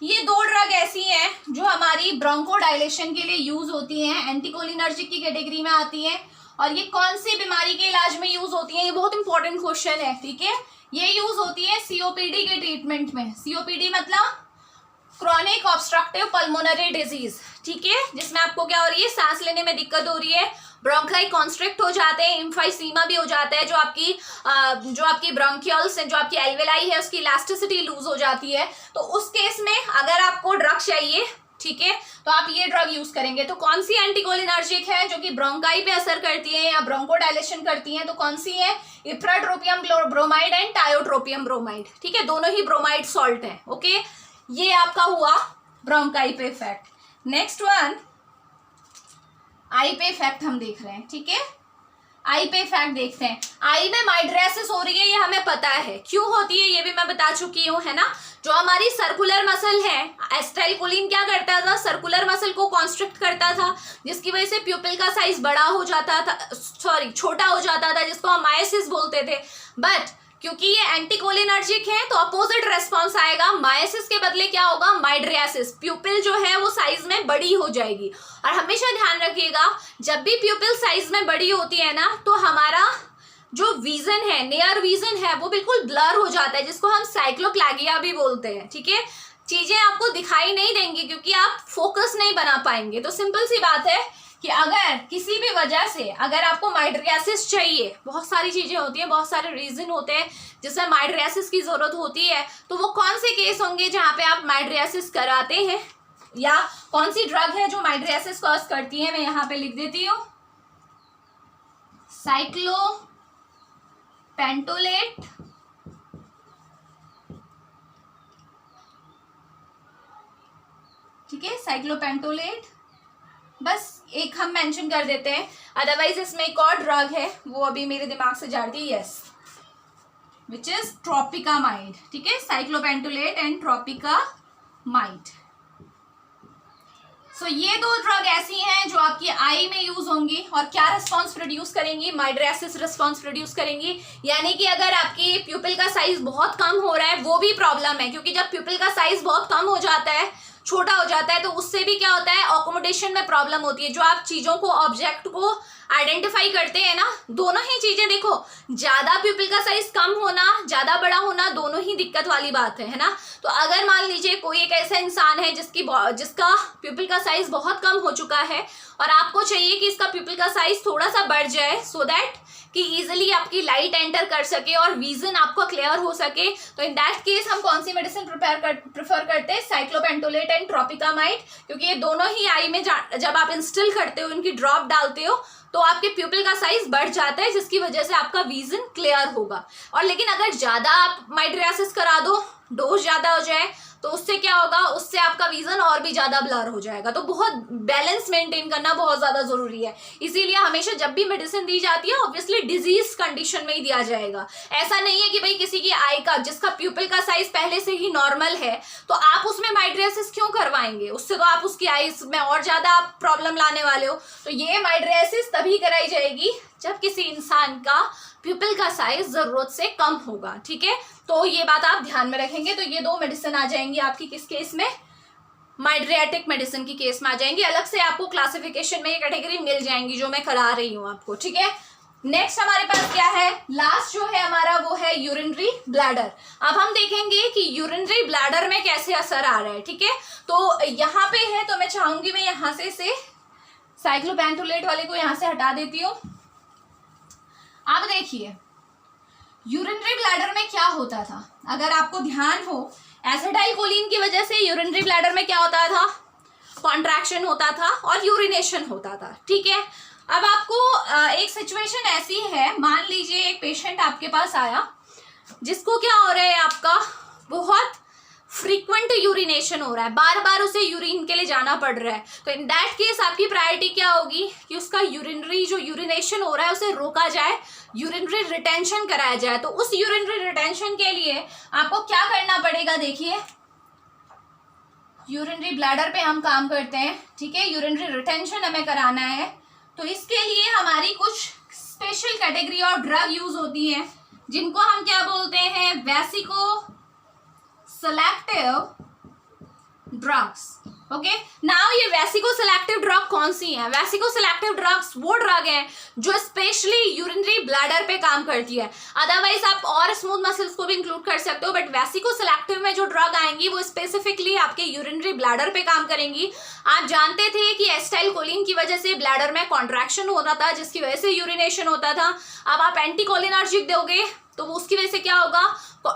ये दो ड्रग ऐसी हैं जो हमारी ब्रोंकोडायलेशन के लिए यूज होती हैं, एंटीकोलिनर्जिक की कैटेगरी में आती हैं। और ये कौन सी बीमारी के इलाज में यूज होती हैं, ये बहुत इंपॉर्टेंट क्वेश्चन है, ठीक है। ये यूज होती है सीओपीडी के ट्रीटमेंट में। सीओपीडी मतलब क्रॉनिक ऑब्स्ट्रक्टिव पल्मोनरी डिजीज, ठीक है, जिसमें आपको क्या हो रही है, सांस लेने में दिक्कत हो रही है, ब्रोंकाई कॉन्स्ट्रिक्ट हो जाते हैं, एम्फाइसीमा भी हो जाता है, जो आपकी ब्रोंकियल्स है, जो आपकी एल्वेलाई है, उसकी इलास्टिसिटी लूज हो जाती है। तो उस केस में अगर आपको ड्रग चाहिए, ठीक है, तो आप ये ड्रग यूज करेंगे। तो कौन सी एंटीकोलिनर्जिक है जो कि ब्रोंकाई पे असर करती है या ब्रोंकोडायलेशन करती है, तो कौन सी है, ipratropium bromide and tiotropium bromide, ठीक है, दोनों ही ब्रोमाइड सॉल्ट है। ओके, ये आपका हुआ ब्रोंकाई पे इफेक्ट। नेक्स्ट वन आई पे इफेक्ट हम देख रहे हैं, ठीक है। आई पे इफेक्ट देखते हैं। आई में माइड्रेसिस हो रही है, ये हमें पता है क्यों होती है, ये भी मैं बता चुकी हूँ, है ना। जो हमारी सर्कुलर मसल है, एसिटाइलकोलिन क्या करता था, सर्कुलर मसल को कॉन्स्ट्रिक्ट करता था, जिसकी वजह से प्यूपिल का साइज बड़ा हो जाता था, छोटा हो जाता था, जिसको हम मायोसिस बोलते थे। बट क्योंकि ये एंटीकोलिनर्जिक है तो अपोजिट रेस्पॉन्स आएगा, मायोसिस के बदले क्या होगा, माइड्रियासिस, प्यूपिल जो है वो साइज में बड़ी हो जाएगी। और हमेशा ध्यान रखिएगा, जब भी प्यूपिल साइज में बड़ी होती है ना, तो हमारा जो विजन है, नियर विजन है, वो बिल्कुल ब्लर हो जाता है, जिसको हम साइक्लोप्लैगिया भी बोलते हैं, ठीक है। चीजें आपको दिखाई नहीं देंगी क्योंकि आप फोकस नहीं बना पाएंगे। तो सिंपल सी बात है कि अगर किसी भी वजह से अगर आपको माइड्रियासिस चाहिए, बहुत सारी चीजें होती हैं, बहुत सारे रीजन होते हैं जिसमें माइड्रियासिस की जरूरत होती है, तो वो कौन से केस होंगे जहां पे आप माइड्रियासिस कराते हैं, या कौन सी ड्रग है जो माइड्रियासिस कॉज करती है, मैं यहाँ पे लिख देती हूँ, साइक्लोपेंटोलेट, ठीक है, साइक्लोपेंटोलेट, बस एक हम मेंशन कर देते हैं। अदरवाइज इसमें एक और ड्रग है, वो अभी मेरे दिमाग से जा रही है, यस, विच इज ट्रोपिकामाइड, ठीक है, साइक्लोपेंटोलेट एंड ट्रोपिकामाइड। सो ये दो ड्रग ऐसी हैं जो आपकी आई में यूज होंगी और क्या रिस्पॉन्स प्रोड्यूस करेंगी, माइड्रियासिस रिस्पॉन्स प्रोड्यूस करेंगी। यानी कि अगर आपकी प्यूपिल का साइज बहुत कम हो रहा है, वो भी प्रॉब्लम है, क्योंकि जब प्यूपिल का साइज बहुत कम हो जाता है, छोटा हो जाता है, तो उससे भी क्या होता है, अकोमोडेशन में प्रॉब्लम होती है। जो आप चीजों को, ऑब्जेक्ट को आइडेंटिफाई करते हैं ना, दोनों ही चीजें देखो, ज्यादा प्यूपिल का साइज कम होना, ज्यादा बड़ा होना, दोनों ही दिक्कत वाली बात है ना। तो अगर मान लीजिए कोई एक ऐसा इंसान है जिसका प्यूपिल का साइज बहुत कम हो चुका है और आपको चाहिए कि इसका प्यूपिल का साइज थोड़ा सा बढ़ जाए, सो दैट कि इजिली आपकी लाइट एंटर कर सके और विजन आपको क्लियर हो सके, तो इन दैट केस हम कौन सी मेडिसिन प्रेफर करते हैं, साइक्लोपेंटोलेट एंड ट्रोपिकामाइड, क्योंकि ये दोनों ही आई में जब आप इंस्टिल करते हो, इनकी ड्रॉप डालते हो, तो आपके प्यूपिल का साइज बढ़ जाता है, जिसकी वजह से आपका विजन क्लियर होगा। और लेकिन अगर ज्यादा आप माइड्रियासिस करा दो, डोज ज्यादा हो जाए, तो उससे क्या होगा, उससे आपका विजन और भी ज्यादा ब्लर हो जाएगा। तो बहुत बैलेंस मेंटेन करना बहुत ज्यादा जरूरी है। इसीलिए हमेशा जब भी मेडिसिन दी जाती है, ऑब्वियसली डिजीज कंडीशन में ही दिया जाएगा। ऐसा नहीं है कि भाई किसी की आई का, जिसका प्यूपिल का साइज पहले से ही नॉर्मल है, तो आप उसमें माइड्रियासिस क्यों करवाएंगे, उससे तो आप उसकी आईज में और ज्यादा आप प्रॉब्लम लाने वाले हो। तो ये माइड्रियासिस तभी कराई जाएगी जब किसी इंसान का प्यूपिल का साइज जरूरत से कम होगा, ठीक है। तो ये बात आप ध्यान में रखेंगे। तो ये दो मेडिसिन आ जाएंगी आपकी किस केस में, माइड्रियाटिक मेडिसिन की केस में आ जाएंगी। अलग से आपको क्लासिफिकेशन में ये कैटेगरी मिल जाएंगी जो मैं करा रही हूँ आपको, ठीक है। नेक्स्ट हमारे पास क्या है, लास्ट जो है हमारा वो है यूरिनरी ब्लैडर। अब हम देखेंगे कि यूरिनरी ब्लैडर में कैसे असर आ रहा है, ठीक है। तो यहाँ पे है, तो मैं चाहूंगी मैं यहाँ से साइक्लोपेंटोलेट वाले को यहाँ से हटा देती हूँ। अब देखिए यूरिनरी ब्लैडर में क्या होता था, अगर आपको ध्यान हो, एसिटाइलकोलिन की वजह से यूरिनरी ब्लैडर में क्या होता था, कॉन्ट्रैक्शन होता था और यूरिनेशन होता था, ठीक है। अब आपको एक सिचुएशन ऐसी है, मान लीजिए एक पेशेंट आपके पास आया जिसको क्या हो रहा है, आपका बहुत फ्रीक्वेंट यूरिनेशन हो रहा है, बार बार उसे यूरिन के लिए जाना पड़ रहा है। तो इन दैट केस आपकी प्रायोरिटी क्या होगी कि उसका यूरिनरी जो यूरिनेशन हो रहा है उसे रोका जाए, यूरिनरी रिटेंशन कराया जाए। तो उस यूरिनरी रिटेंशन के लिए आपको क्या करना पड़ेगा, देखिए यूरिनरी ब्लैडर पे हम काम करते हैं, ठीक है, यूरिनरी रिटेंशन हमें कराना है। तो इसके लिए हमारी कुछ स्पेशल कैटेगरी और ड्रग यूज होती है, जिनको हम क्या बोलते हैं, vesico selective drugs. Okay, now ये वेसिको सिलेक्टिव ड्रग कौन सी है? वेसिको सिलेक्टिव ड्रग्स वो ड्रग हैं जो स्पेशली यूरिनरी ब्लैडर पे काम करती है। अदरवाइज आप और स्मूथ मसल्स को भी इंक्लूड कर सकते हो, बट वेसिको सिलेक्टिव में जो ड्रग आएंगी वो स्पेसिफिकली आपके यूरिनरी ब्लैडर पे काम करेंगी। आप जानते थे कि एसिटाइल कोलिन की वजह से ब्लैडर में कॉन्ट्रैक्शन होता था, जिसकी वजह से यूरिनेशन होता था। अब आप एंटीकोलिनर्जिक दोगे तो उसकी वजह से क्या होगा?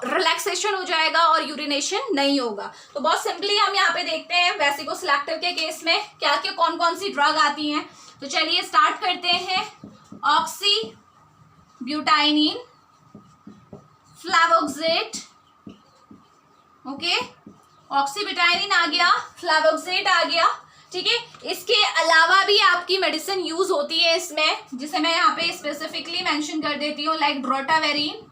रिलैक्सेशन हो जाएगा और यूरिनेशन नहीं होगा। तो बहुत सिंपली हम यहाँ पे देखते हैं वेसिको सिलेक्टिव के केस में क्या क्या कौन कौन सी ड्रग आती हैं। तो चलिए स्टार्ट करते हैं। ऑक्सी ब्यूटाइनिन, फ्लावोक्सेट, ओके, ऑक्सी ब्यूटाइनिन आ गया, फ्लावोक्सेट आ गया, ठीक है। इसके अलावा भी आपकी मेडिसिन यूज होती है इसमें, जिसे मैं यहाँ पे स्पेसिफिकली मेंशन कर देती हूँ, लाइक ड्रोटावेरिन।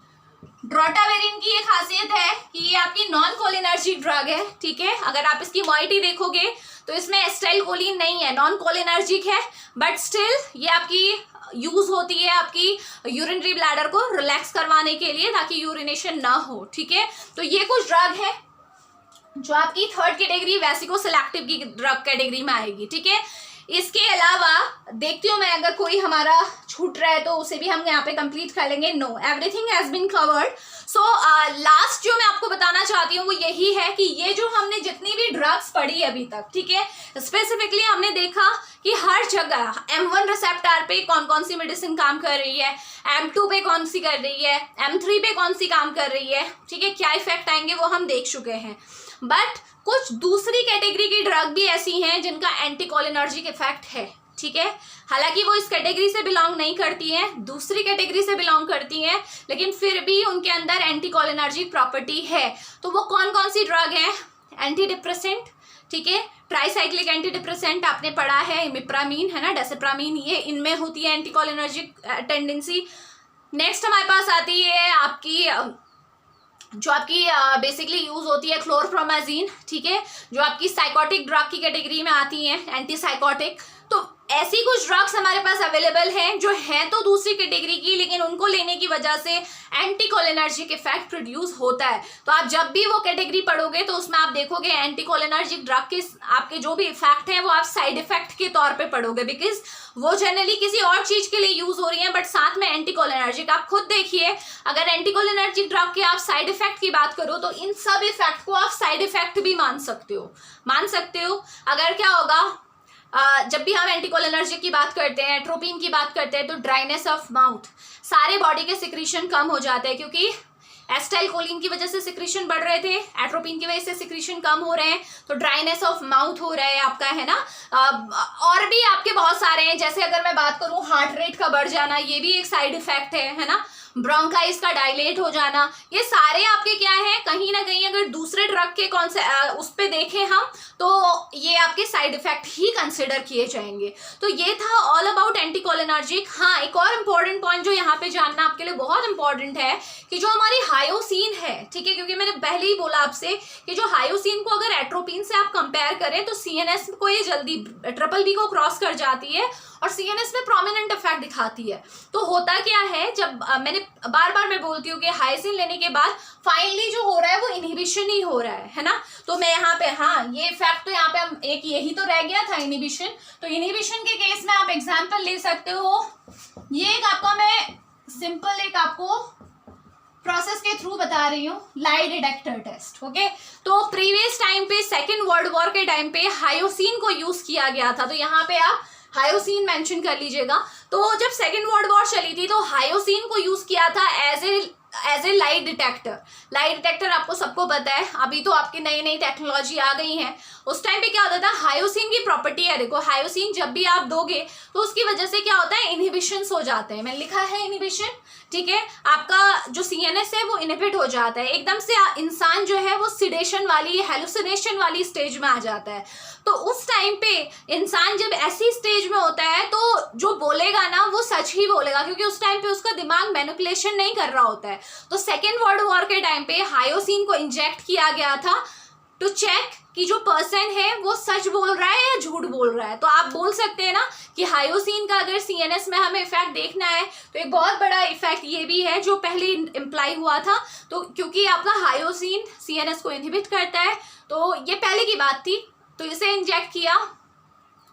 ड्रोटावेरिन की ये खासियत है कि ये आपकी नॉन कोलिनर्जिक ड्रग है, ठीक है। अगर आप इसकी मॉइटी देखोगे तो इसमें एसिटाइल कोलिन नहीं है, नॉन कोलिनर्जिक है, बट स्टिल ये आपकी यूज होती है आपकी यूरिनरी ब्लैडर को रिलैक्स करवाने के लिए, ताकि यूरिनेशन ना हो, ठीक है। तो ये कुछ ड्रग है जो आपकी थर्ड कैटेगरी वेसिको सिलेक्टिव की ड्रग कैटेगरी में आएगी, ठीक है। इसके अलावा देखती हूँ मैं अगर कोई हमारा छूट रहा है तो उसे भी हम यहाँ पे कंप्लीट कर लेंगे। No, everything has been covered. So last जो मैं आपको बताना चाहती हूँ वो यही है कि ये जो हमने जितनी भी ड्रग्स पढ़ी अभी तक, ठीक है, स्पेसिफिकली हमने देखा कि हर जगह M1 रिसेप्टर पे कौन कौन सी मेडिसिन काम कर रही है, M2 पे कौन सी कर रही है, M3 पे कौन सी काम कर रही है, ठीक है, क्या इफेक्ट आएंगे वो हम देख चुके हैं। बट कुछ दूसरी कैटेगरी की ड्रग भी ऐसी हैं जिनका एंटीकोलिनर्जिक इफेक्ट है, ठीक है। हालांकि वो इस कैटेगरी से बिलोंग नहीं करती हैं, दूसरी कैटेगरी से बिलोंग करती हैं, लेकिन फिर भी उनके अंदर एंटीकोलिनर्जिक प्रॉपर्टी है। तो वो कौन कौन सी ड्रग हैं? एंटी डिप्रेसेंट, ठीक है, ट्राईसाइक्लिक एंटी डिप्रेसेंट आपने पढ़ा है, इमिप्रामीन है ना, डेसिप्रामीन, ये इनमें होती है एंटीकोलिनर्जिक टेंडेंसी। नेक्स्ट हमारे पास आती है आपकी जो आपकी बेसिकली यूज होती है क्लोरप्रोमाजीन, ठीक है, जो आपकी साइकोटिक ड्रग की कैटेगरी में आती हैं, एंटी साइकोटिक। तो ऐसी कुछ ड्रग्स हमारे पास अवेलेबल हैं जो हैं तो दूसरी कैटेगरी की, लेकिन उनको लेने की वजह से एंटीकोलिनर्जिक इफेक्ट प्रोड्यूस होता है। तो आप जब भी वो कैटेगरी पढ़ोगे तो उसमें आप देखोगे एंटीकोलिनर्जिक ड्रग के आपके जो भी इफेक्ट हैं वो आप साइड इफेक्ट के तौर पे पढ़ोगे, बिकॉज वो जनरली किसी और चीज के लिए यूज हो रही है, बट साथ में एंटीकोलिनर्जिक। आप खुद देखिए, अगर एंटीकोलिनर्जिक ड्रग के आप साइड इफेक्ट की बात करो तो इन सब इफेक्ट को आप साइड इफेक्ट भी मान सकते हो। अगर क्या होगा, जब भी हम एंटीकोलिनर्जिक की बात करते हैं, एट्रोपिन की बात करते हैं, तो ड्राइनेस ऑफ माउथ, सारे बॉडी के सिक्रीशन कम हो जाते हैं, क्योंकि एसिटाइल कोलिन की वजह से सिक्रीशन बढ़ रहे थे, एट्रोपिन की वजह से सिक्रीशन कम हो रहे हैं, तो ड्राइनेस ऑफ माउथ हो रहा है आपका, है ना। और भी आपके बहुत सारे हैं, जैसे अगर मैं बात करूं हार्ट रेट का बढ़ जाना, ये भी एक साइड इफेक्ट है ना। ब्रोंकाइस का डायलेट हो जाना, ये सारे आपके क्या है, कहीं ना कहीं अगर दूसरे ड्रग के कौन से उस पे देखें हम तो ये आपके साइड इफेक्ट ही कंसिडर किए जाएंगे। तो ये था ऑल अबाउट एंटीकोलिनर्जिक। हाँ, एक और इम्पॉर्टेंट पॉइंट जो यहाँ पे जानना आपके लिए बहुत इंपॉर्टेंट है कि जो हमारी हायोसिन है, ठीक है, क्योंकि मैंने पहले ही बोला आपसे कि जो हायोसिन को अगर एट्रोपिन से आप कंपेयर करें तो CNS को ये जल्दी BBB को क्रॉस कर जाती है और CNS में प्रोमिनेंट इफेक्ट दिखाती है। तो होता क्या है, जब मैंने बार बार मैं बोलती हूँ कि हाइसिन लेने के बाद फाइनली जो हो रहा है वो इनहिबिशन ही हो रहा है ना। तो मैं यहाँ पे, हाँ, ये इफेक्ट तो यहाँ पे हम एक यही तो रह गया था, इनहिबिशन। तो इनहिबिशन के केस में आप एग्जांपल ले सकते हो, ये एक आपका मैं सिंपल एक आपको प्रोसेस के थ्रू बता रही हूँ, लाई डिटेक्टर टेस्ट, ओके। तो प्रीवियस टाइम पे सेकेंड वर्ल्ड वॉर के टाइम पे हायोसिन को यूज किया गया था, तो यहाँ पे आप हायोसिन मेंशन कर लीजिएगा। तो जब सेकेंड वर्ल्ड वॉर चली थी तो हायोसिन को यूज किया था एज ए लाइट डिटेक्टर। आपको सबको पता है, अभी तो आपकी नई नई टेक्नोलॉजी आ गई है। उस टाइम पे क्या होता था, हायोसिन की प्रॉपर्टी है, देखो हायोसिन जब भी आप दोगे तो उसकी वजह से क्या होता है, इनहिबिशंस हो जाते हैं। मैंने लिखा है इनहिबिशन, ठीक है, आपका जो CNS है वो इनहिबिट हो जाता है, एकदम से इंसान जो है वो सिडेशन वाली, हेलुसिनेशन वाली स्टेज में आ जाता है। तो उस टाइम पे इंसान जब ऐसी स्टेज में होता है तो जो बोलेगा ना वो सच ही बोलेगा, क्योंकि उस टाइम पे उसका दिमाग मैनिपुलेशन नहीं कर रहा होता है। तो सेकेंड वर्ल्ड वॉर के टाइम पे हायोसिन को इंजेक्ट किया गया था टू चेक कि जो पर्सन है वो सच बोल रहा है या झूठ बोल रहा है। तो आप बोल सकते हैं ना कि हायोसिन का अगर सीएनएस में हमें इफेक्ट देखना है तो एक बहुत बड़ा इफेक्ट ये भी है जो पहले इम्प्लाई हुआ था, तो क्योंकि आपका हायोसिन सीएनएस को इनहिबिट करता है, तो ये पहले की बात थी। तो इसे इंजेक्ट किया,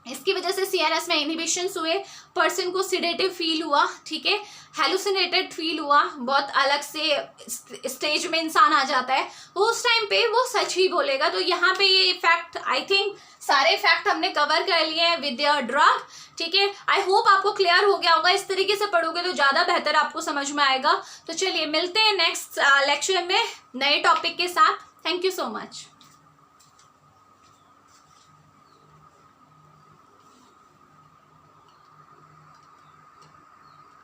इसकी वजह से सीएनएस में इनहिबिशंस हुए, पर्सन को सिडेटिव फील हुआ, ठीक है, हेलुसिनेटेड फील हुआ, बहुत अलग से स्टेज में इंसान आ जाता है, तो उस टाइम पे वो सच ही बोलेगा। तो यहाँ पे ये इफेक्ट, आई थिंक सारे इफेक्ट हमने कवर कर लिए हैं विद द ड्रग, ठीक है। आई होप आपको क्लियर हो गया होगा, इस तरीके से पढ़ोगे तो ज़्यादा बेहतर आपको समझ में आएगा। तो चलिए मिलते हैं नेक्स्ट लेक्चर में नए टॉपिक के साथ। Thank you so much.